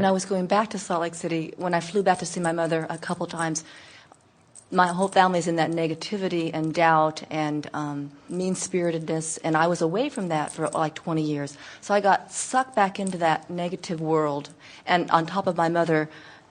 When I was going back to Salt Lake City, when I flew back to see my mother a couple times, my whole family's in that negativity and doubt and mean-spiritedness, and I was away from that for like 20 years. So I got sucked back into that negative world, and on top of my mother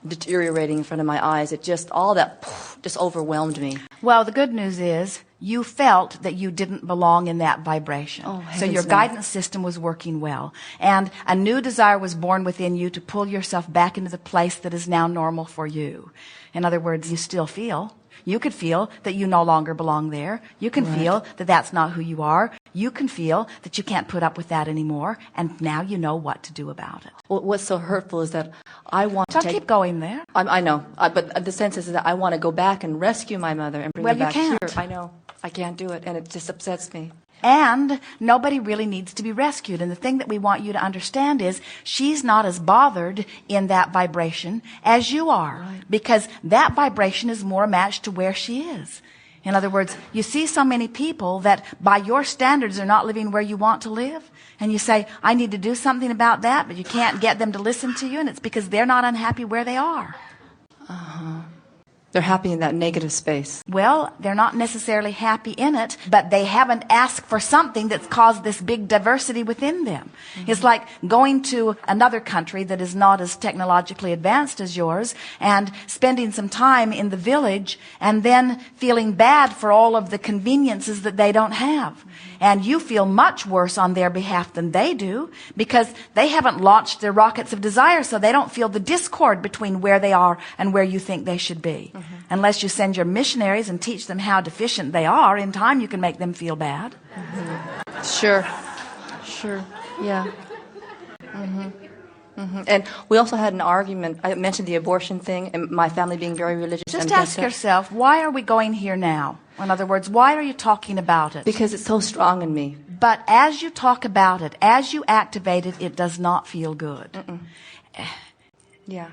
deteriorating in front of my eyes, it just, all that just overwhelmed me. Well, the good news is you felt that you didn't belong in that vibration. So your guidance system was working well. And a new desire was born within you to pull yourself back into the place that is now normal for you. In other words, you still feel. You could feel that you no longer belong there. You can feel that that's not who you are. You can feel that you can't put up with that anymore. And now you know what to do about it. Well, what's so hurtful is that I want to keep going there. I know. But the sense is that I want to go back and rescue my mother and bring her back here. I know. I can't do it, and it just upsets me. And nobody really needs to be rescued. And the thing that we want you to understand is she's not as bothered in that vibration as you are. Right. Because that vibration is more matched to where she is. In other words, you see so many people that by your standards are not living where you want to live. And you say, I need to do something about that, but you can't get them to listen to you. And it's because they're not unhappy where they are. They're happy in that negative space. Well, they're not necessarily happy in it, but they haven't asked for something that's caused this big diversity within them. It's like going to another country that is not as technologically advanced as yours and spending some time in the village and then feeling bad for all of the conveniences that they don't have. And you feel much worse on their behalf than they do because they haven't launched their rockets of desire, so they don't feel the discord between where they are and where you think they should be. Unless you send your missionaries and teach them how deficient they are, in time you can make them feel bad. Sure. Yeah. And we also had an argument. I mentioned the abortion thing and my family being very religious. Just ask yourself, why are we going here now? In other words, why are you talking about it? Because it's so strong in me. But as you talk about it, as you activate it, it does not feel good. Yeah.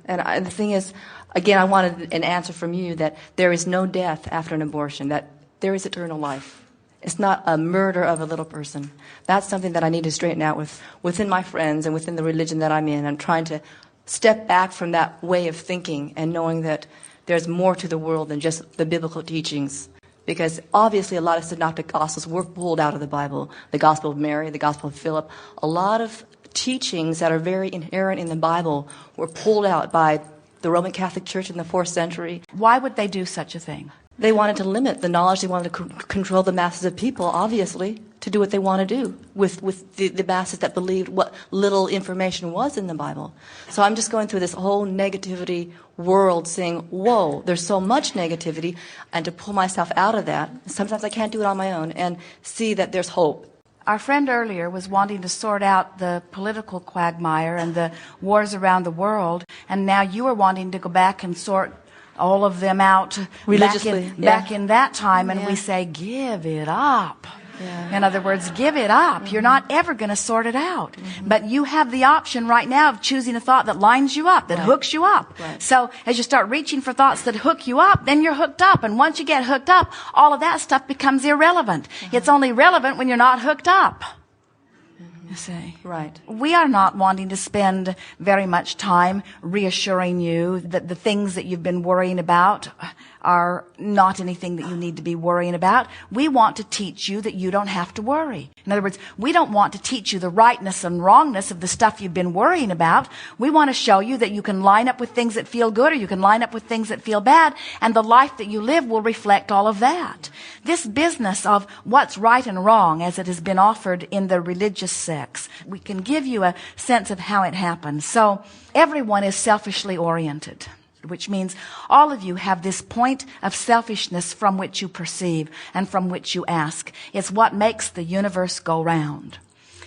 And the thing is, again, I wanted an answer from you that there is no death after an abortion, that there is eternal life. It's not a murder of a little person. That's something that I need to straighten out within my friends and within the religion that I'm in. I'm trying to step back from that way of thinking and knowing that there's more to the world than just the biblical teachings. Because obviously a lot of synoptic gospels were pulled out of the Bible. The Gospel of Mary, the Gospel of Philip. A lot of teachings that are very inherent in the Bible were pulled out by the Roman Catholic Church in the 4th century. Why would they do such a thing? They wanted to limit the knowledge. They wanted to control the masses of people, obviously, to do what they want to do with the masses that believed what little information was in the Bible. So I'm just going through this whole negativity world saying, whoa, there's so much negativity, and to pull myself out of that, sometimes I can't do it on my own, and see that there's hope. Our friend earlier was wanting to sort out the political quagmire and the wars around the world, and now you are wanting to go back and sort all of them out religiously back in that time, and we say, give it up. In other words, give it up. You're not ever going to sort it out. But you have the option right now of choosing a thought that lines you up, that hooks you up. So as you start reaching for thoughts that hook you up, then you're hooked up. And once you get hooked up, all of that stuff becomes irrelevant. It's only relevant when you're not hooked up. You see. Right. We are not wanting to spend very much time reassuring you that the things that you've been worrying about are not anything that you need to be worrying about. We want to teach you that you don't have to worry. In other words, we don't want to teach you the rightness and wrongness of the stuff you've been worrying about. We want to show you that you can line up with things that feel good or you can line up with things that feel bad, and the life that you live will reflect all of that. This business of what's right and wrong as it has been offered in the religious sects, we can give you a sense of how it happens. So everyone is selfishly oriented, which means all of you have this point of selfishness from which you perceive and from which you ask. It's what makes the universe go round.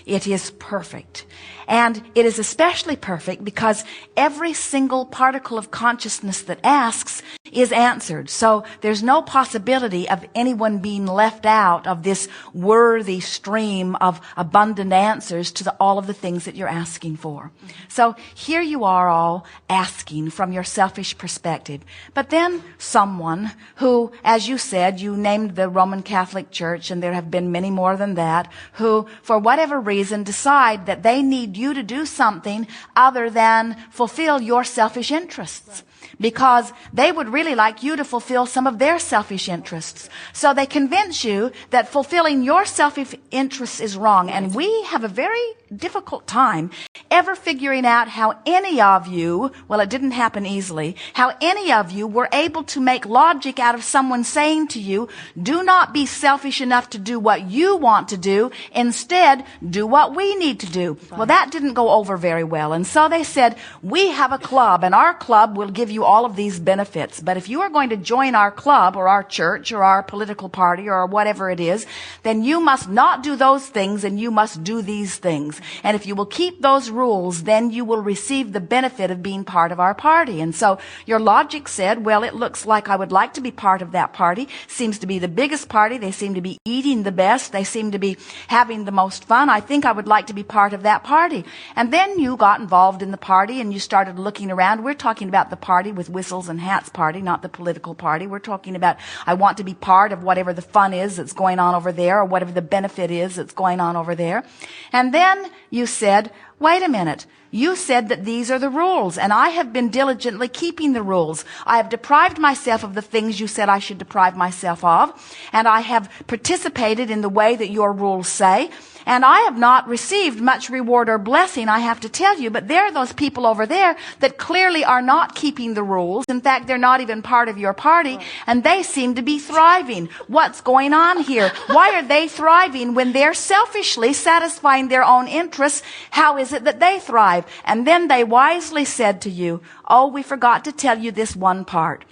It is perfect. And it is especially perfect because every single particle of consciousness that asks is answered. So there's no possibility of anyone being left out of this worthy stream of abundant answers to all of the things that you're asking for. So here you are all asking from your selfish perspective. But then someone who, as you said, you named the Roman Catholic Church, and there have been many more than that, who, for whatever reason, reason, decide that they need you to do something other than fulfill your selfish interests. Because they would really like you to fulfill some of their selfish interests. So they convince you that fulfilling your selfish interests is wrong. And we have a very difficult time ever figuring out how any of you, well, it didn't happen easily, how any of you were able to make logic out of someone saying to you, do not be selfish enough to do what you want to do. Instead, do what we need to do. Well, that didn't go over very well. And so they said, we have a club, and our club will give you all of these benefits. But if you are going to join our club or our church or our political party or whatever it is, then you must not do those things and you must do these things. And if you will keep those rules, then you will receive the benefit of being part of our party. And so your logic said, well, it looks like I would like to be part of that party. Seems to be the biggest party. They seem to be eating the best. They seem to be having the most fun. I think I would like to be part of that party. And then you got involved in the party and you started looking around. We're talking about the party with whistles and hats party, not the political party. We're talking about, I want to be part of whatever the fun is that's going on over there, or whatever the benefit is that's going on over there. And then you said, wait a minute. You said that these are the rules, and I have been diligently keeping the rules. I have deprived myself of the things you said I should deprive myself of, and I have participated in the way that your rules say, and I have not received much reward or blessing, I have to tell you, but there are those people over there that clearly are not keeping the rules. In fact, they're not even part of your party, and they seem to be thriving. What's going on here? Why are they thriving when they're selfishly satisfying their own interests? How is it that they thrive? And then they wisely said to you, oh, we forgot to tell you this one part.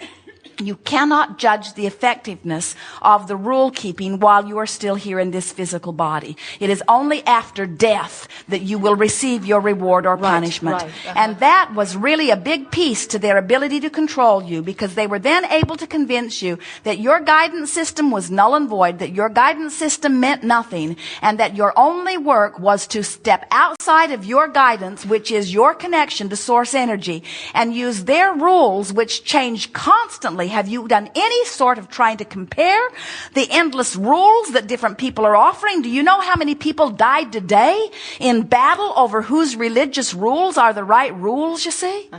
You cannot judge the effectiveness of the rule keeping while you are still here in this physical body. It is only after death that you will receive your reward or punishment. Right. And that was really a big piece to their ability to control you, because they were then able to convince you that your guidance system was null and void, that your guidance system meant nothing, and that your only work was to step outside of your guidance, which is your connection to source energy, and use their rules, which change constantly. Have you done any sort of trying to compare the endless rules that different people are offering? Do you know how many people died today in battle over whose religious rules are the right rules, you see?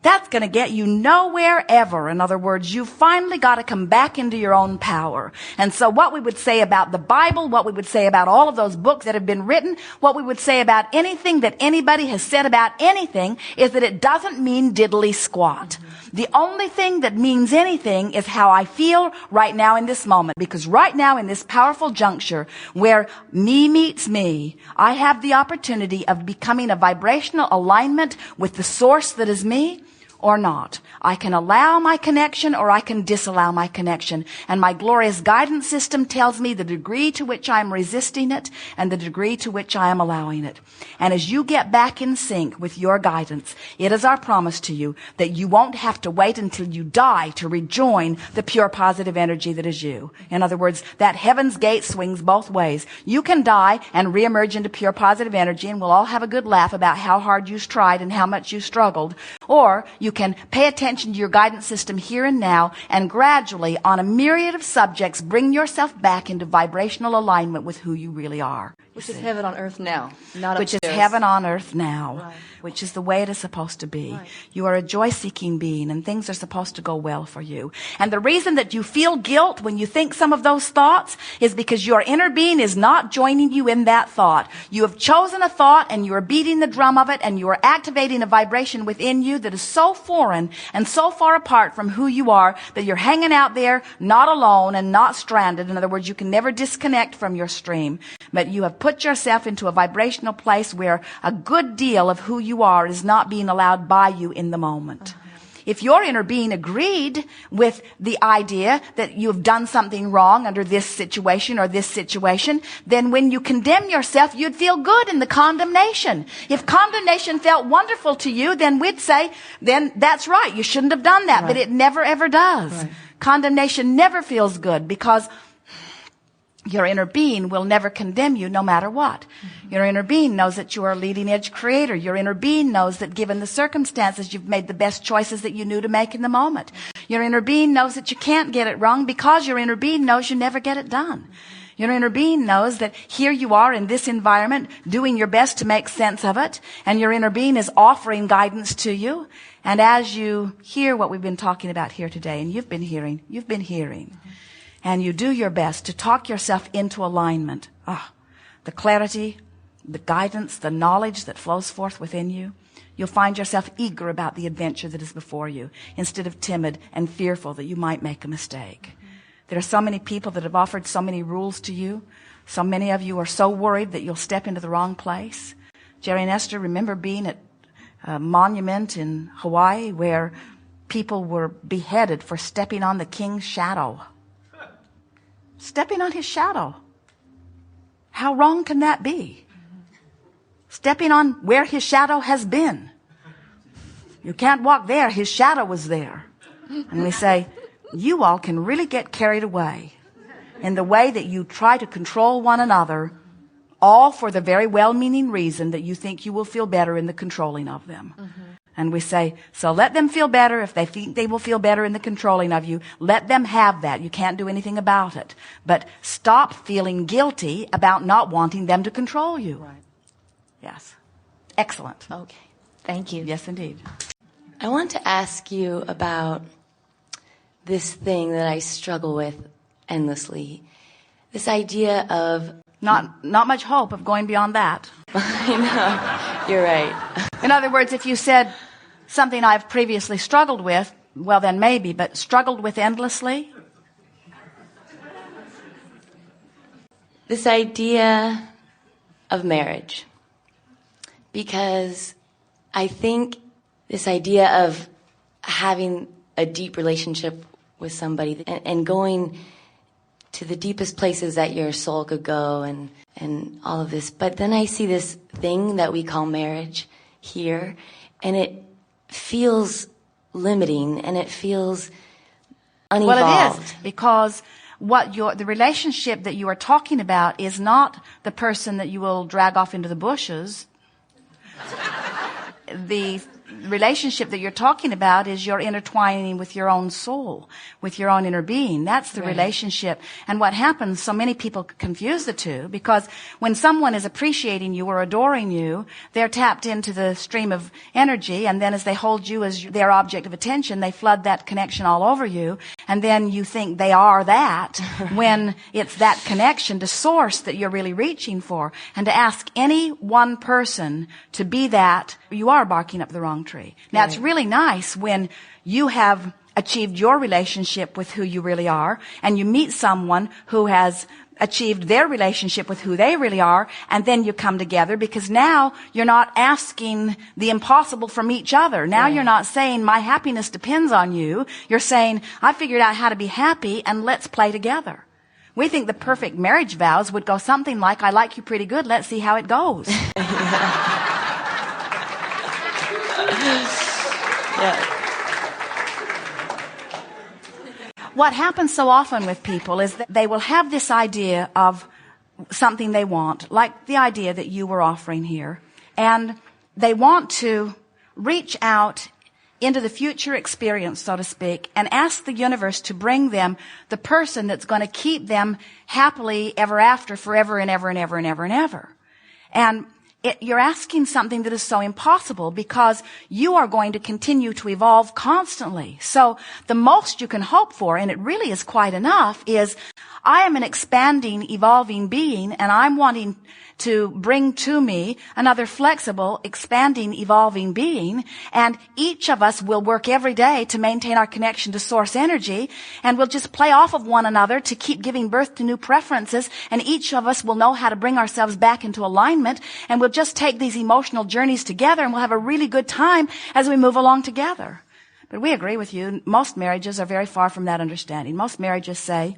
That's going to get you nowhere ever. In other words, you've finally got to come back into your own power. And so what we would say about the Bible, what we would say about all of those books that have been written, what we would say about anything that anybody has said about anything is that it doesn't mean diddly squat. The only thing that means anything is how I feel right now in this moment. Because right now in this powerful juncture where me meets me, I have the opportunity of becoming a vibrational alignment with the source that is me, or not. I can allow my connection or I can disallow my connection. And my glorious guidance system tells me the degree to which I'm resisting it and the degree to which I am allowing it. And as you get back in sync with your guidance, it is our promise to you that you won't have to wait until you die to rejoin the pure positive energy that is you. In other words, that heaven's gate swings both ways. You can die and reemerge into pure positive energy, and we'll all have a good laugh about how hard you tried and how much you struggled. Or you can pay attention to your guidance system here and now, and gradually, on a myriad of subjects, bring yourself back into vibrational alignment with who you really are. Which is heaven on earth now, not Which upstairs. is heaven on earth now, Right. which is the way it is supposed to be. Right. You are a joy-seeking being, and things are supposed to go well for you. And the reason that you feel guilt when you think some of those thoughts is because your inner being is not joining you in that thought. You have chosen a thought, and you are beating the drum of it, and you are activating a vibration within you that is so foreign and so far apart from who you are that you're hanging out there not alone and not stranded. In other words, you can never disconnect from your stream. But you have put yourself into a vibrational place where a good deal of who you are is not being allowed by you in the moment. If your inner being agreed with the idea that you've done something wrong under this situation or this situation, then when you condemn yourself, you'd feel good in the condemnation. If condemnation felt wonderful to you, then we'd say, then that's right, you shouldn't have done that. Right. But it never ever does. Right. Condemnation never feels good, because your inner being will never condemn you no matter what. Mm-hmm. Your inner being knows that you are a leading edge creator. Your inner being knows that given the circumstances, you've made the best choices that you knew to make in the moment. Your inner being knows that you can't get it wrong because your inner being knows you never get it done. Your inner being knows that here you are in this environment doing your best to make sense of it, and your inner being is offering guidance to you. And as you hear what we've been talking about here today, and you've been hearing, and you do your best to talk yourself into alignment, the clarity, the guidance, the knowledge that flows forth within you, you'll find yourself eager about the adventure that is before you, instead of timid and fearful that you might make a mistake. There are so many people that have offered so many rules to you. So many of you are so worried that you'll step into the wrong place. Jerry and Esther remember being at a monument in Hawaii where people were beheaded for stepping on the king's shadow. Stepping on his shadow. How wrong can that be? Stepping on where his shadow has been. You can't walk there. His shadow was there. And we say, you all can really get carried away in the way that you try to control one another, all for the very well-meaning reason that you think you will feel better in the controlling of them. And we say, so let them feel better. If they think they will feel better in the controlling of you, let them have that. You can't do anything about it. But stop feeling guilty about not wanting them to control you. Right. Yes. Excellent. Okay. Thank you. Yes, indeed. I want to ask you about this thing that I struggle with endlessly. This idea of... Not much hope of going beyond that. I know. You're right. In other words, if you said something I've previously struggled with, well then maybe, but struggled with endlessly? This idea of marriage. Because I think this idea of having a deep relationship with somebody and going to the deepest places that your soul could go and all of this. But then I see this thing that we call marriage here, and it feels limiting and it feels unevolved. Well, it is, because the relationship that you are talking about is not the person that you will drag off into the bushes. The relationship that you're talking about is your intertwining with your own soul, with your own inner being. That's the relationship. And what happens, so many people confuse the two, because when someone is appreciating you or adoring you, they're tapped into the stream of energy, and then as they hold you as their object of attention, they flood that connection all over you, and then you think they are that, when it's that connection to source that you're really reaching for. And to ask any one person to be that, you are barking up the wrong tree. Now, it's really nice when you have achieved your relationship with who you really are, and you meet someone who has achieved their relationship with who they really are, and then you come together, because now you're not asking the impossible from each other. Now you're not saying, my happiness depends on you. You're saying, I figured out how to be happy, and let's play together. We think the perfect marriage vows would go something like, I like you pretty good, let's see how it goes. What happens so often with people is that they will have this idea of something they want, like the idea that you were offering here, and they want to reach out into the future experience, so to speak, and ask the universe to bring them the person that's going to keep them happily ever after, forever and ever and ever and ever and ever. And you're asking something that is so impossible, because you are going to continue to evolve constantly. So the most you can hope for, and it really is quite enough, is I am an expanding, evolving being, and I'm wanting to bring to me another flexible, expanding, evolving being, and each of us will work every day to maintain our connection to source energy, and we'll just play off of one another to keep giving birth to new preferences, and each of us will know how to bring ourselves back into alignment, and we'll just take these emotional journeys together, and we'll have a really good time as we move along together. But we agree with you, most marriages are very far from that understanding. Most marriages say,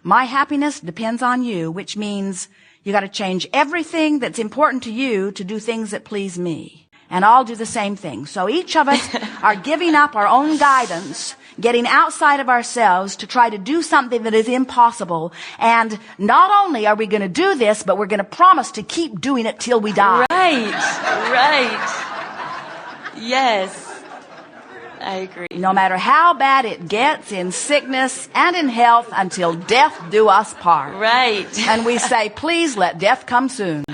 my happiness depends on you, which means you got to change everything that's important to you to do things that please me. And I'll do the same thing. So each of us are giving up our own guidance, getting outside of ourselves to try to do something that is impossible. And not only are we going to do this, but we're going to promise to keep doing it till we die. Right. Yes. I agree. No matter how bad it gets in sickness and in health, until death do us part. Right. And we say, please let death come soon.